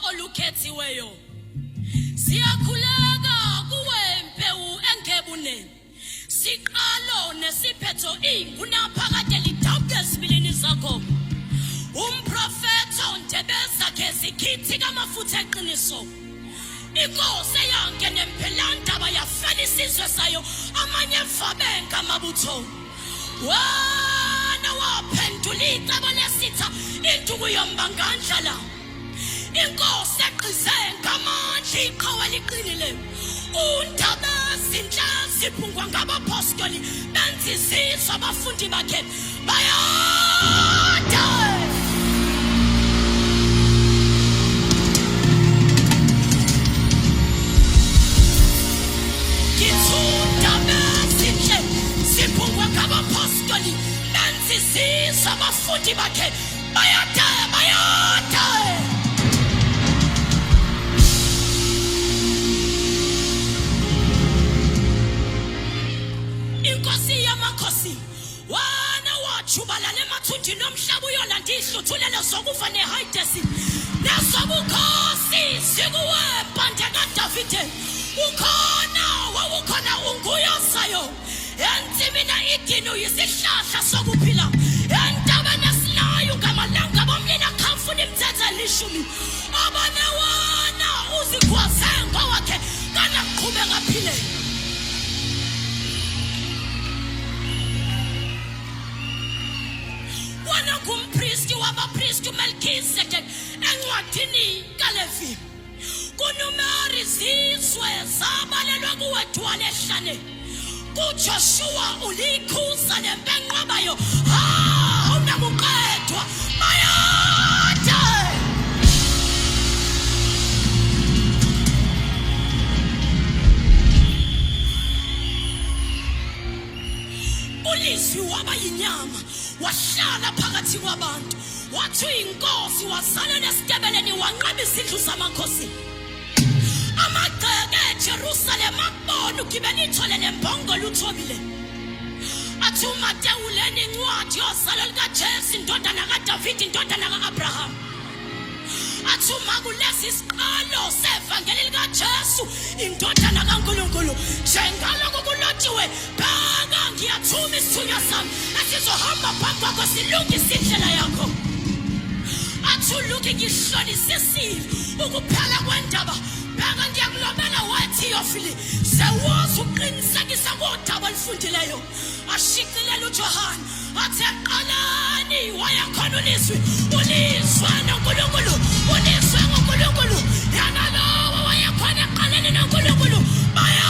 olukhethiweyo. Siyakhuleka kuwe mpewu engebune. Siqalo nesiphetho ingunaphakade lidawude sibilini zakho. Umprofeto ndebeza ke zikithi kamafutha eqiniso. Inkosi yanke nempelanda yafela isizwe sayo amanye vabenga mabutho. Wana waphendula icebo lesitha induku yombangandla. Inkosi eqize ngamandla iqhawe liqinile. Undaba zinhlanzi phungwa ngabapostoli benza izizwe abafundi bakhe bayada. Apostoli nanzizizwa abafundi bakhe bayada. Inkosi yamakhosi wana wajubalala emathunjini omhlaba uyolanda ihluthulelo zokufa neHadesi nezobukhosi zikuwe mpande kaDavide. Ukhona unguyosayo. Enzimina idini uyisihlahla sokuphila. Entabeni esilayo ngamalanga bomlina khafuna imithetho elishumi. Abone wana uzigwaze ngowakhe kana qhubeka phile. Wana kumpristi wabapristi uMelkisedeki encwadini kaLevi. Kunumeri zizwe zabalelwa kuwe dwala ehlane. Joshua ulikhuza lempenqwabayo unakuqedwa bayada. Ulizwi waba yinyama wahlala phakathi kwabantu. Wathi inkosi wazala nesitebeleni wanqaba izindlu zamakhosi. Amagceke eJerusalem akubona ugibela ithole lembongolo uthobile. Athi uMatewuleni incwadi yozalo likaJesu indodana kaDavide indodana kaAbraham. Athi umakulesi isiqalo sevangeli likaJesu indodana kaNkulunkulu. Njengalokho kulotshiwe bheka ngiyathuma isithunywa sami esizohamba phambi kwakho silungise indlela yakho. Athi uluke ngihlolisisile ukuphela kwendaba. Bheka ngiyakulobela wathi yofili sewazi uqinisekisa kodaba olufundileyo. Ashiqilela uJohane athi aqalani wayakhona ulizwi noNkulunkulu. Ulizwe ngoNkulunkulu yanalowo wayakhona aqaleni noNkulunkulu bayade.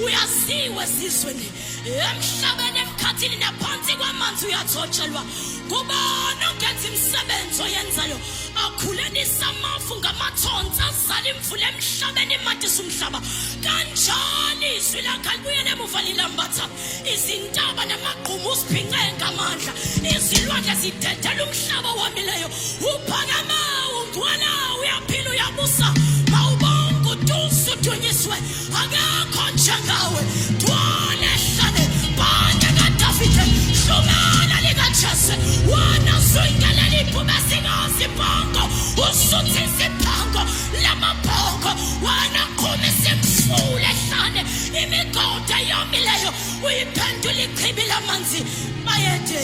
Uyaziwe sizweni emhlabeni emkhathini naphansi kwamanzi uyathotshelwa. Kubona ungenza imisebenzi oyenzayo akhulenisa amafu ngamathonsi azala imvula emhlabeni imadisa umhlaba. Kanjalo izwi lakhe libuyele emuva lilambatha. Izintaba namagqumu uziphince ngamandla. Izilwandle zidedela umhlaba owomileyo. Uphakama ungcwala uyaphila uyabusa. Mawubonga udusa udunyiswe akekho njengawe. Dwala ehlane bande kaDavide hlumela likaJesu. Wana zuyingelela iphume singasibhongo usuthe isibhongo lamabhongo. Wana qhume simfule ehlane imigodi eyomileyo uyiphendula ichibi lamanzi. Bayede